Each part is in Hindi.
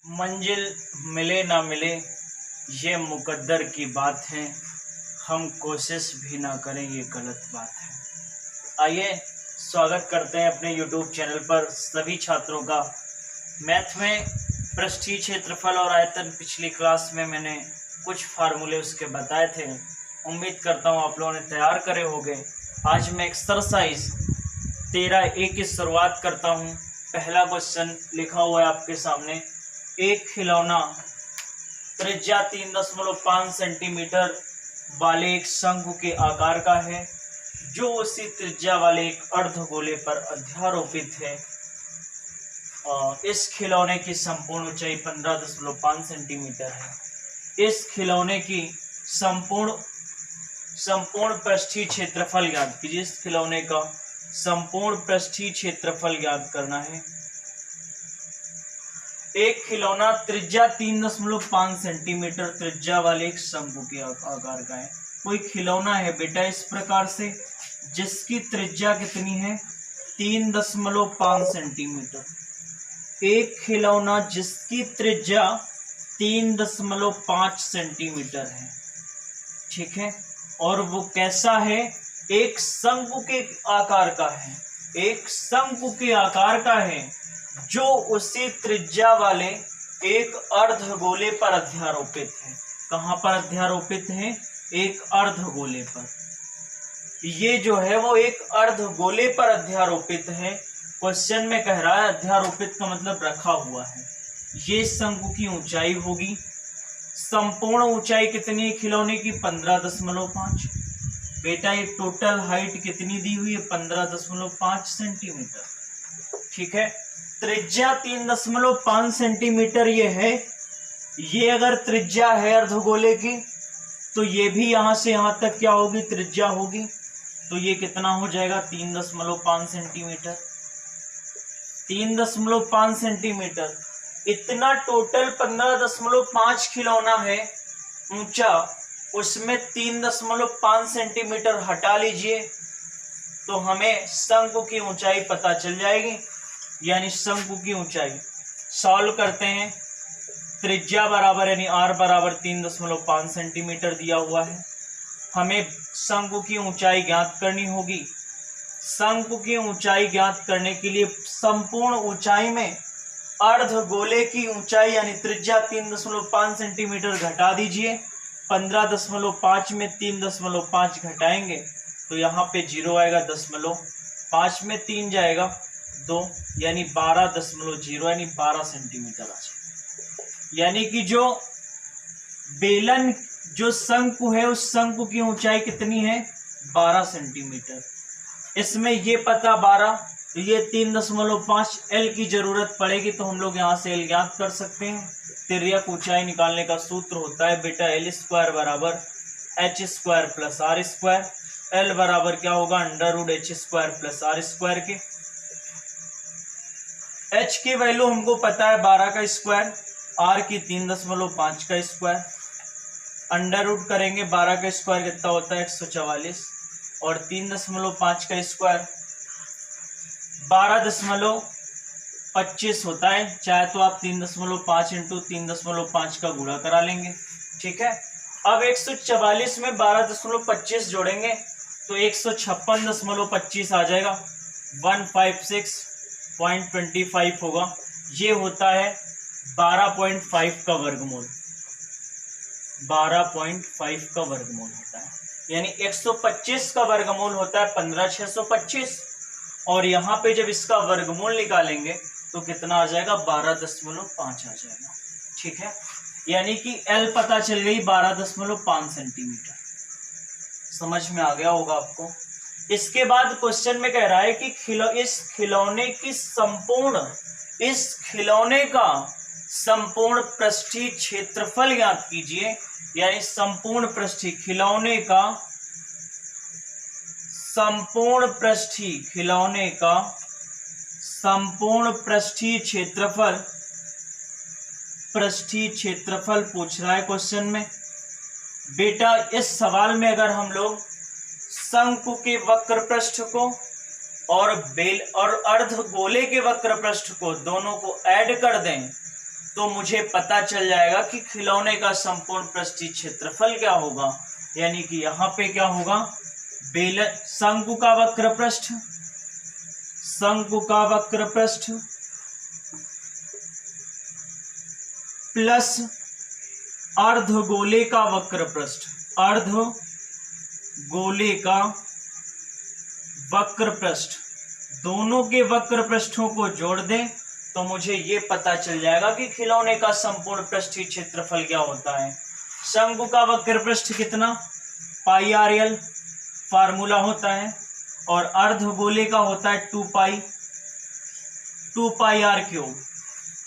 मंजिल मिले ना मिले ये मुकद्दर की बात है, हम कोशिश भी ना करें ये गलत बात है। आइए स्वागत करते हैं अपने YouTube चैनल पर सभी छात्रों का। मैथ में पृष्ठीय क्षेत्रफल और आयतन पिछली क्लास में मैंने कुछ फार्मूले उसके बताए थे। उम्मीद करता हूँ आप लोगों ने तैयार करे होंगे। आज मैं एक्सरसाइज 13A की शुरुआत करता हूँ। पहला क्वेश्चन लिखा हुआ है आपके सामने। एक खिलौना त्रिज्या 3.5 सेंटीमीटर वाले एक शंकु के आकार का है जो उसी त्रिज्या वाले एक अर्धगोले पर अध्यारोपित है। इस खिलौने की संपूर्ण ऊंचाई 15.5 सेंटीमीटर है। इस खिलौने की संपूर्ण पृष्ठीय क्षेत्रफल ज्ञात कीजिए। इस खिलौने का संपूर्ण पृष्ठीय क्षेत्रफल ज्ञात करना है। एक खिलौना त्रिज्या 3.5 सेंटीमीटर त्रिज्या वाले एक शंकु के आकार का है। कोई खिलौना है बेटा इस प्रकार से जिसकी त्रिज्या कितनी है 3.5 सेंटीमीटर। एक खिलौना जिसकी त्रिज्या 3.5 सेंटीमीटर है, ठीक है, और वो कैसा है, एक शंकु के आकार का है। एक शंकु के आकार का है जो उसी त्रिज्या वाले एक अर्धगोले पर अध्यारोपित है। कहां पर अध्यारोपित है? एक अर्धगोले पर। ये जो है वो एक अर्धगोले पर अध्यारोपित है। क्वेश्चन में कह रहा है अध्यारोपित का मतलब रखा हुआ है। ये शंकु की ऊंचाई होगी। संपूर्ण ऊंचाई कितनी है खिलौने की? 15.5। बेटा ये टोटल हाइट कितनी दी हुई है? 15.5 सेंटीमीटर, ठीक है। त्रिज्या 3.5 सेंटीमीटर ये है। ये अगर त्रिज्या है अर्धगोले की तो ये भी यहां से यहां तक क्या होगी? त्रिज्या होगी। तो ये कितना हो जाएगा? 3.5 सेंटीमीटर। 3.5 सेंटीमीटर इतना टोटल 15.5 खिलौना है ऊंचा, उसमें 3.5 सेंटीमीटर हटा लीजिए तो हमें शंकु की ऊंचाई पता चल जाएगी। यानी शंकु की ऊंचाई सॉल्व करते हैं। त्रिज्या बराबर यानी r बराबर 3.5 सेंटीमीटर दिया हुआ है। हमें शंकु की ऊंचाई ज्ञात करनी होगी। शंकु की ऊंचाई ज्ञात करने के लिए संपूर्ण ऊंचाई में अर्धगोले की ऊंचाई यानी त्रिज्या 3.5 सेंटीमीटर घटा दीजिए। 15.5 में 3.5 घटाएंगे तो यहाँ पे 0 आएगा। 5 में 3 जाएगा 2 यानी 12.0 यानी 12 सेंटीमीटर आ जाएगा। यानी कि जो बेलन जो शंकु है उस शंकु की ऊंचाई कितनी है? 12 सेंटीमीटर। इसमें ये पता 12 तो ये 3.5 एल की जरूरत पड़ेगी तो हम लोग यहाँ से एल ज्ञात कर सकते हैं। तिर्यक ऊंचाई निकालने का सूत्र होता है बेटा L² बराबर h² प्लस r²। एल बराबर क्या होगा? √h² प्लस r² के। h की वैल्यू हमको पता है 12 का स्क्वायर, r की 3.5 का स्क्वायर। अंडर रूट करेंगे 12 का स्क्वायर कितना होता है? 144 और 3.5 का स्क्वायर 12.25 होता है। चाहे तो आप 3.5 इंटू 3.5 का गुणा करा लेंगे, ठीक है। अब 144 में 12.25 जोड़ेंगे तो 156.25 आ जाएगा। 156.25 होगा। ये होता है 12.5 का वर्गमूल। 12.5 का वर्गमूल होता है। यानी 125 का वर्गमूल होता है 15,625 और यहाँ पे जब इसका वर्गमूल निकालेंगे तो कितना आ जाएगा? 12.5 आ जाएगा, ठीक है। यानी कि L पता चल गई 12.5 सेंटीमीटर। समझ में आ गया होगा आपको। इसके बाद क्वेश्चन में कह रहा है कि इस खिलौने का संपूर्ण पृष्ठीय क्षेत्रफल ज्ञात कीजिए। यानी संपूर्ण पृष्ठीय खिलौने का संपूर्ण पृष्ठीय क्षेत्रफल पूछ रहा है क्वेश्चन में। बेटा इस सवाल में अगर हम लोग शंकु के वक्र पृष्ठ को और अर्धगोले के वक्र पृष्ठ को दोनों को ऐड कर दें तो मुझे पता चल जाएगा कि खिलौने का संपूर्ण पृष्ठीय क्षेत्रफल क्या होगा। यानी कि यहाँ पे क्या होगा, शंकु का वक्र पृष्ठ, शंकु का वक्र पृष्ठ प्लस अर्धगोले का वक्र पृष्ठ, अर्धगोले का वक्र पृष्ठ, दोनों के वक्र पृष्ठों को जोड़ दें तो मुझे ये पता चल जाएगा कि खिलौने का संपूर्ण पृष्ठीय क्षेत्रफल क्या होता है। शंकु का वक्र पृष्ठ कितना, पाई आर एल फार्मूला होता है, और अर्धगोले का होता है 2 पाई आर क्यूब।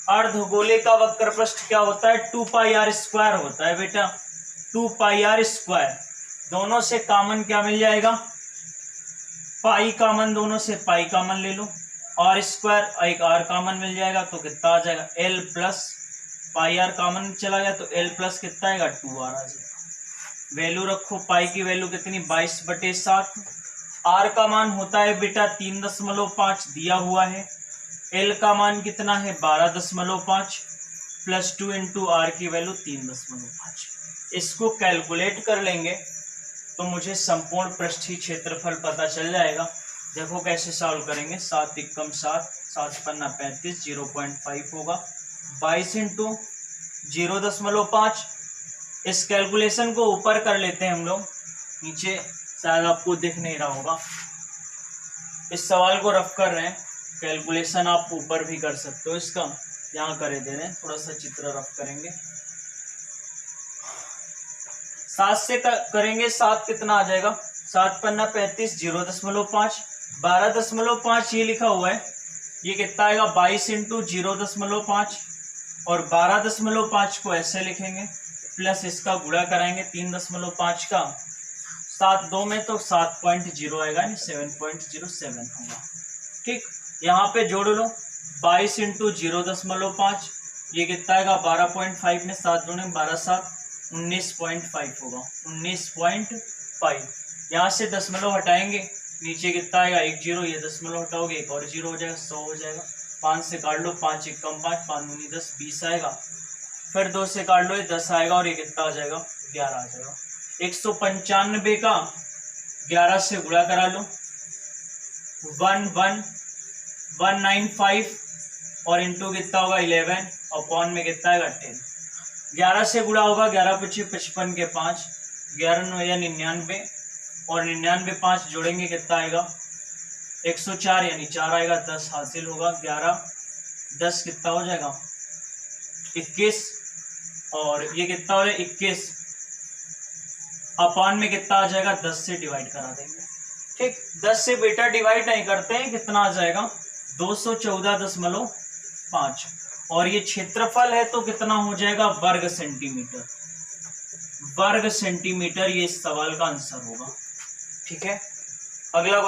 अर्धगोले का वक्र पृष्ठ क्या होता है, 2 पाई आर स्क्वायर होता है बेटा, 2 पाई आर स्क्वायर। दोनों से कॉमन क्या मिल जाएगा, पाई कॉमन, दोनों से पाई कॉमन ले लो, आर स्क्वायर, एक आर कॉमन मिल जाएगा तो कितना आ जाएगा, l plus pi r common चला गया तो एल प्लस कितना आएगा, 2r आ जाएगा। वैल्यू रखो, पाई की वैल्यू कितनी, 22/7। आर का मान होता है बेटा 3.5 दिया हुआ है, एल का मान कितना है 12.5 प्लस 2 इंटू आर की वैल्यू 3.5। इसको कैलकुलेट कर लेंगे तो मुझे संपूर्ण पृष्ठीय क्षेत्रफल पता चल जाएगा। देखो कैसे सॉल्व करेंगे, 7 एकम 7, 7 पन्ना 35, 0.5 होगा, 22 इंटू 0.5। इस कैलकुलेशन को ऊपर कर लेते हैं हम लोग, नीचे शायद आपको दिख नहीं रहा होगा। इस सवाल को रफ कर रहे हैं, कैलकुलेशन आप ऊपर भी कर सकते हो इसका, यहाँ करे दे रहे हैं, थोड़ा सा चित्र रफ करेंगे। 7 से करेंगे, 7 कितना आ जाएगा, 7 पन्ना 35, 0.5, 12.5 ये लिखा हुआ है, ये कितना आएगा 22 इंटू 0.5, और 12.5 को ऐसे लिखेंगे, प्लस इसका गुणा कराएंगे 3.5 का, 7 2 में तो 7.0 आएगा, 7.07 होगा। ठीक, यहाँ पे जोड़ लो, 22 इंटू 0.5, ये कितना आएगा 12.5 में 7 दूने 12 7, 19.5 होगा, 19.5। यहाँ से दशमलव हटाएंगे, नीचे कितना आएगा 1 0, ये दशमलव हटाओगे एक और 0 हो जाएगा, 100 हो जाएगा। 5 से काट लो, 5 एकम 5, 5 दूनी 10, 20 आएगा। फिर 2 से काट लो, ये 10 आएगा, और ये कितना आ जाएगा 11 आ जाएगा। 195 का 11 से गुणा करा लो, 195 और इंटू कितना होगा 11, और पॉन में कितना आएगा 10। 11 से गुणा होगा, 11 पीछे 55 के 5, 11 9 या 99, और 99 5 जोड़ेंगे कितना आएगा 104, यानी 4 आएगा, 10 हासिल होगा। 11 10 कितना हो जाएगा 21, और ये कितना हो जाएगा 21, अपॉन में कितना आ जाएगा 10 से डिवाइड करा देंगे। ठीक, 10 से बेटा डिवाइड नहीं करते हैं, कितना आ जाएगा 214.5, और ये क्षेत्रफल है तो कितना हो जाएगा वर्ग सेंटीमीटर, वर्ग सेंटीमीटर ये इस सवाल का आंसर होगा। ठीक है, अगला